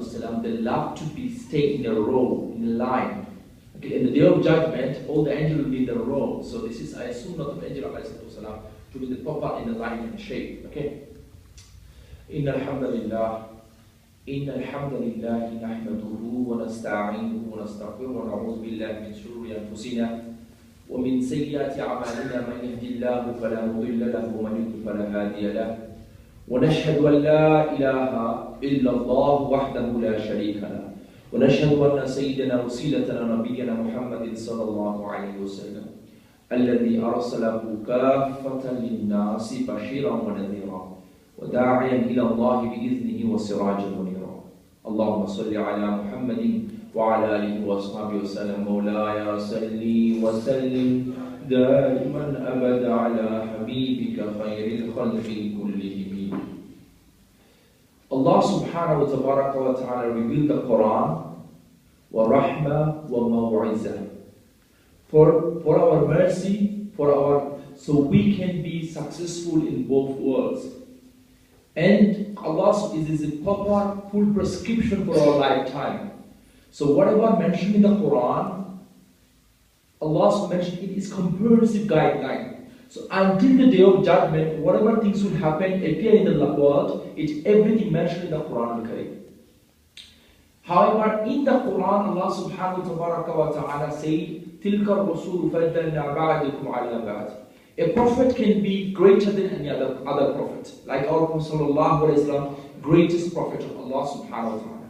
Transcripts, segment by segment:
والسلام, they love to be stay in a row, in a line. Okay, in the day of judgment, all the angels will be in a row. So this is, I assume, not of angel والسلام, to be the proper in a line and shape. Okay. إن الحمد لله نحمده ونستعينه ونستغفره ونعوذ بالله من شرور أنفسنا ومن سيئات أعمالنا من يهدي الله فلا مضل له ومن يضلل فلا هادي له ونشهد أن لا إله إلا الله وحده لا شريك له ونشهد أن سيدنا وسيلتنا نبينا محمد صلى الله عليه وسلم الذي أرسله كافة للناس بشيرا ونذيرا وداعيا إلى الله بإذنه وسراجا منيرا. اللهم صل على محمد وعلى آله وأصحابه وسلم. مولاي صل وسلم دائما أبدا على حبيبك خير الخلق كلهم. Allah subhanahu wa ta'ala revealed the Quran wa rahmah wa maw'izah for our mercy, so we can be successful in both worlds. And Allah is a proper full prescription for our lifetime. So whatever mentioned in the Quran, Allah mentioned it is comprehensive guideline. So until the day of judgment, whatever things will happen, appear in the world, it's everything mentioned in the Quran al-Karim. However, in the Quran, Allah subhanahu wa ta'ala said, تِلْكَ الرُّسُولُ فَضَّلْنَا بَعْضَكُمْ عَلَى بَعْضٍ. A prophet can be greater than any other prophet. Like our Prophet sallallahu alaihi wasallam, greatest prophet of Allah subhanahu wa ta'ala.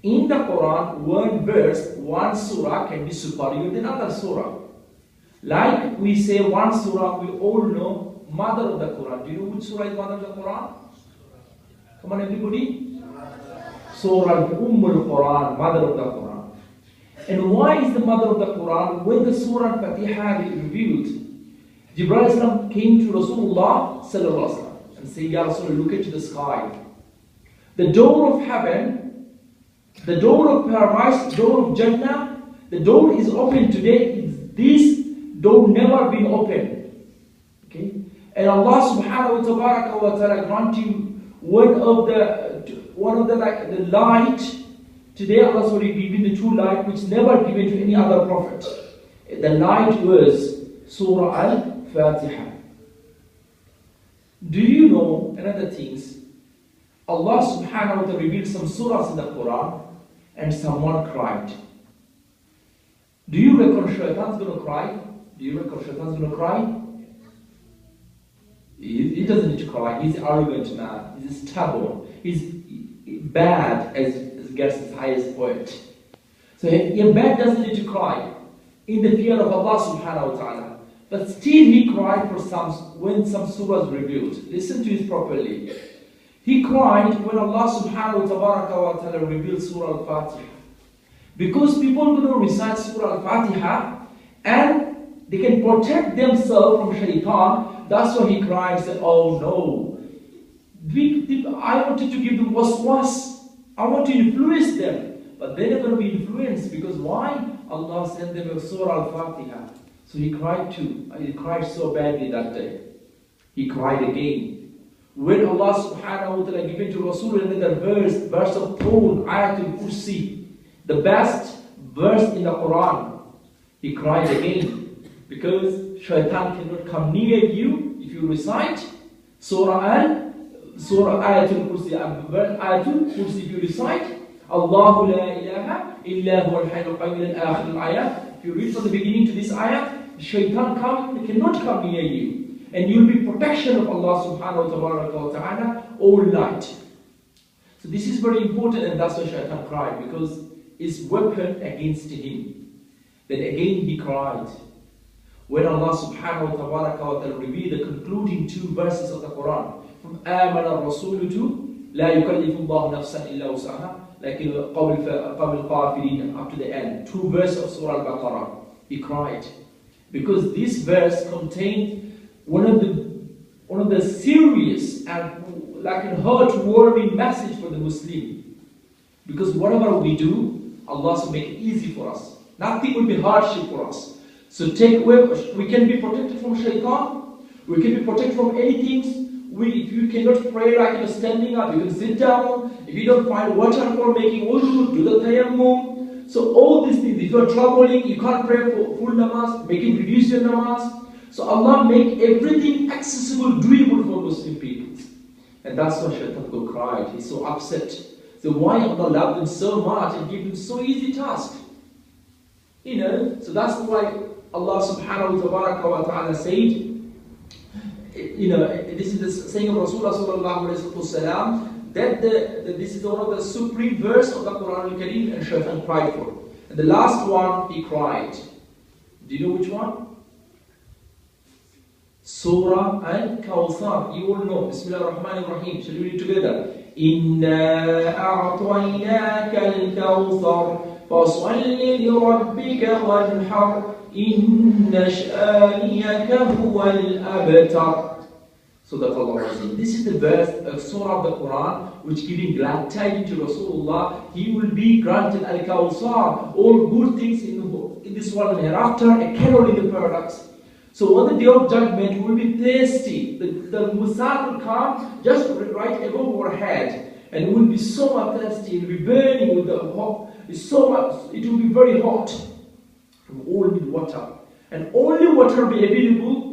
In the Quran, one verse, one surah can be superior than another surah. Like we say one surah, we all know, mother of the Quran. Do you know which surah is mother of the Quran? Come on everybody. Surah Quran, mother of the Quran. And why is the mother of the Quran? When the Surah Fatiha is revealed, Jibreel came to Rasulullah sallallahu alaihi wasallam and said, Ya Rasulullah, look into the sky. The door of heaven, the door of paradise, the door of Jannah, the door is open today. This door never been open. Okay? And Allah subhanahu wa ta'ala grant you one of the light. Today Allah will be given the true light which never given to any other prophet. The light was Surah Al-Fatiha. Do you know another things? Allah subhanahu wa ta'ala revealed some surahs in the Quran and someone cried. Do you reckon Shaitan's going to cry? Do you reckon Shaitan's going to cry? He doesn't need to cry. He's an arrogant man. He's stubborn. He's bad as gets his highest point. So a bad doesn't need to cry in the fear of Allah subhanahu wa ta'ala. But still he cried when some surahs revealed. Listen to this properly. He cried when Allah subhanahu wa ta'ala revealed Surah Al-Fatiha. Because people are going to recite Surah Al-Fatiha and they can protect themselves from shaitan. That's why he cried and said, oh no. I wanted to give them waswas. I want to influence them. But they're not going to be influenced because why? Allah sent them a Surah Al-Fatiha. So he cried too. He cried so badly that day. He cried again. When Allah subhanahu wa ta'ala given to Rasul another verse of throne, Ayatul Kursi, the best verse in the Quran, he cried again. Because shaitan cannot come near you if you recite Surah Ayatul Kursi. Ayatul Kursi, if you recite Allahu la ilaha illa huwa al-hayyul qayyum al-akhir al-ayah. If you read from the beginning to this ayah, shaitan cannot come near you. And you'll be protection of Allah subhanahu wa ta'ala all night. So this is very important, and that's why shaitan cried, because it's weapon against him. Then again he cried. When Allah subhanahu wa ta'ala revealed the concluding two verses of the Quran, from آمن الرسول to لا يكلف الله نفسا إلا وسعها, like in قول القافرين up to the end, two verses of Surah Al-Baqarah, he cried. Because this verse contained one of the serious and like a heart-warming message for the Muslim. Because whatever we do, Allah will make it easy for us. Nothing will be hardship for us. So we can be protected from shaitan, we can be protected from anything if you cannot pray like standing up, you can sit down. If you don't find water for making wudu, do the tayammum. So all these things, if you are traveling, you can't pray for full namaz, make it reduce your namaz. So Allah make everything accessible, doable for Muslim people. And that's why Shaitan go cried. He's so upset. So why Allah loved them so much and gave them so easy task? So that's why Allah subhanahu wa ta'ala said, this is the saying of Rasulullah sallallahu alayhi wa sallam, that this is one of the supreme verse of the Quran al-Kareem, and Shaitan cried for. And the last one, he cried. Do you know which one? Surah Al-Kawthar. You all know. Bismillah ar-Rahman ar-Rahim. Shall we read together? Inna a'tainaka al-Kawthar fasalli li rabbika wanhar inna sha'niyaka huwa al-abtar. So that Allah is saying, this is the verse of Surah of the Quran which giving glad tidings to Rasulullah. He will be granted Al-Kawthar, all good things in this world and hereafter, a carol in the paradise. So on the day of judgment, we will be thirsty. The Musad will come just right above our head, and we will be so much thirsty. It will be burning with the hot. It will be very hot. We all need water, and only water will be available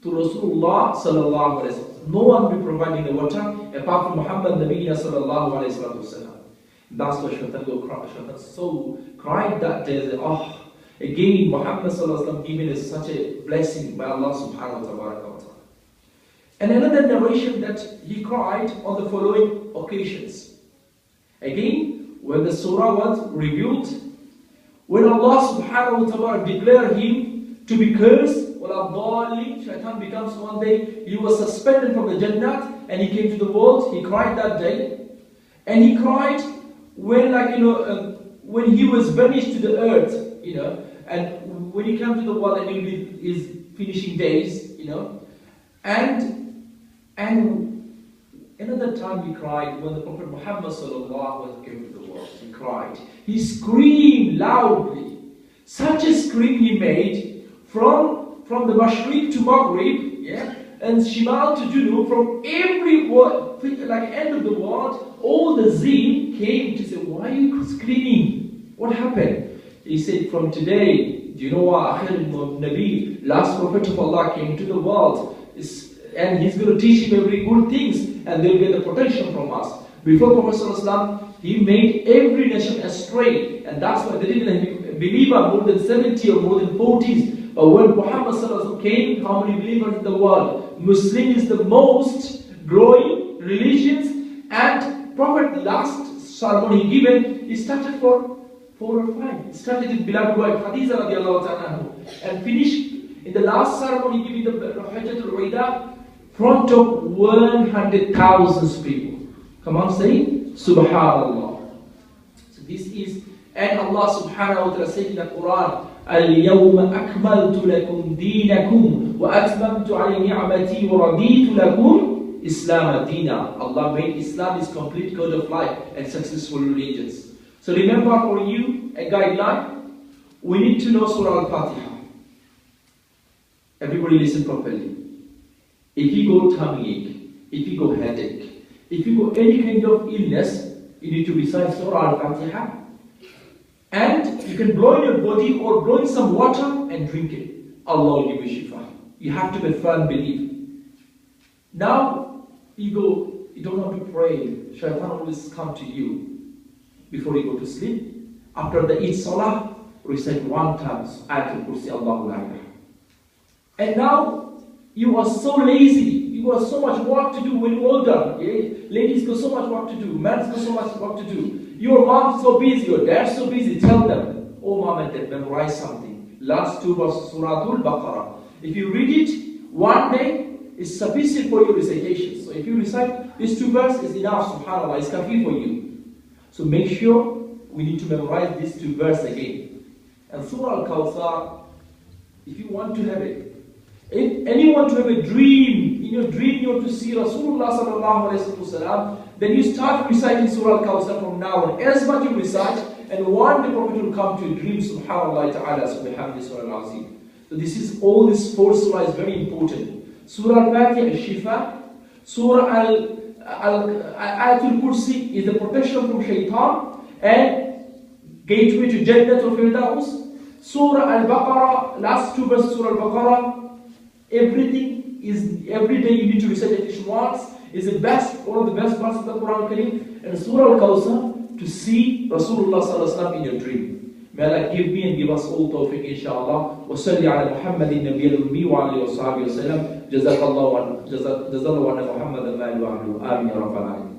to Rasulullah sallallahu alaihi wasallam. No one will be providing the water apart from Muhammad Nabiya sallallahu alaihi wasallam. That's why Shaitan so cried that day. Again, Muhammad sallallahu alaihi wasallam given us such a blessing by Allah subhanahu wa ta'ala. And another narration that he cried on the following occasions. Again, when the surah was revealed, when Allah subhanahu wa ta'ala declared him to be cursed, Shaitan becomes one day, he was suspended from the Jannah and he came to the world. He cried that day. And he cried when when he was banished to the earth, and when he came to the world and he lived his finishing days, and another time he cried when the Prophet Muhammad sallallahu alaihi wasallam came to the world. He cried. He screamed loudly. Such a scream he made from the Mashriq to Maghrib, and Shimal to Junub, from every world, like end of the world, all the Zin came to say, why are you screaming? What happened? He said, from today, do you know what? Akhir Nabi, last prophet of Allah came to the world, and he's going to teach him every good things, and they'll get the protection from us. Before Prophet ﷺ, he made every nation astray, and that's why they didn't believe more than 70 or more than 40s. But when Muhammad ﷺ came, how many believers in the world? Muslim is the most growing religions, and Prophet last sermon he given, he started for 4 or 5. He started with beloved wife Khadija radiallahu ta'ala and finished in the last sermon he gave the Hajjatul Wada front of 100,000 people. Come on, say Subhanallah. So this is, and Allah subhanahu wa ta'ala said in the Quran, اليوم أكملت لكم دينكم وأتممت على نعمتي ورضيت لكم إسلام دينا. Allah made Islam his complete code of life and successful religions. So remember for you a guideline. We need to know Surah Al-Fatiha. Everybody listen properly. If you go tummy ache, if you go headache, if you go any kind of illness, you need to recite Surah Al-Fatiha. And you can blow in your body or blow in some water and drink it. Allah will give you shifa. You have to be firm belief. Now you don't have to pray. Shaitan will come to you. Before you go to sleep, after the Eid Salah, recite 1 time Ayatul Kursi, Allahu La ilaha. And now you are so lazy, you have so much work to do when you're older. Ladies got so much work to do, men got so much work to do. Your mom's so busy, your dad's so busy. Tell them, oh mom and dad, memorize something. Last 2 verses, Surah Al-Baqarah. If you read it one day, it's sufficient for your recitation. So if you recite these 2 verses, it's enough, subhanAllah, it's kafi for you. So make sure we need to memorize these 2 verses again. And Surah Al-Kawthar, if you want to have it, if anyone to have a dream, in your dream you want to see Rasulullah sallallahu alaihi wasallam, then you start reciting Surah Al-Kawthar from now on. As much you recite, and one day the Prophet will come to a dream, subhanAllah ta'ala, subhanallah surah al-azim. So this is, all this 4 surah is very important. Surah Al-Fatiha is shifa. Surah Ayatul Kursi is the protection from shaitan and gateway to Jannatul Firdaus. Surah Al-Baqarah, last two verses, Surah Al-Baqarah, everything is, every day you need to recite at least once, is the best, one of the best parts of the Quran Kareem. And Surah Al-Kawthar, to see Rasulullah Sallallahu Alaihi Wasallam in your dream. May Allah give me and give us all tawfiq, inshallah. Wa salli ala Muhammadin Nabiyyil Ummi wa alihi wa sahbihi wa sallam. Jazakallahu wa Muhammadan wa alihi wa ahlihi. Amin ya rabbal alamin.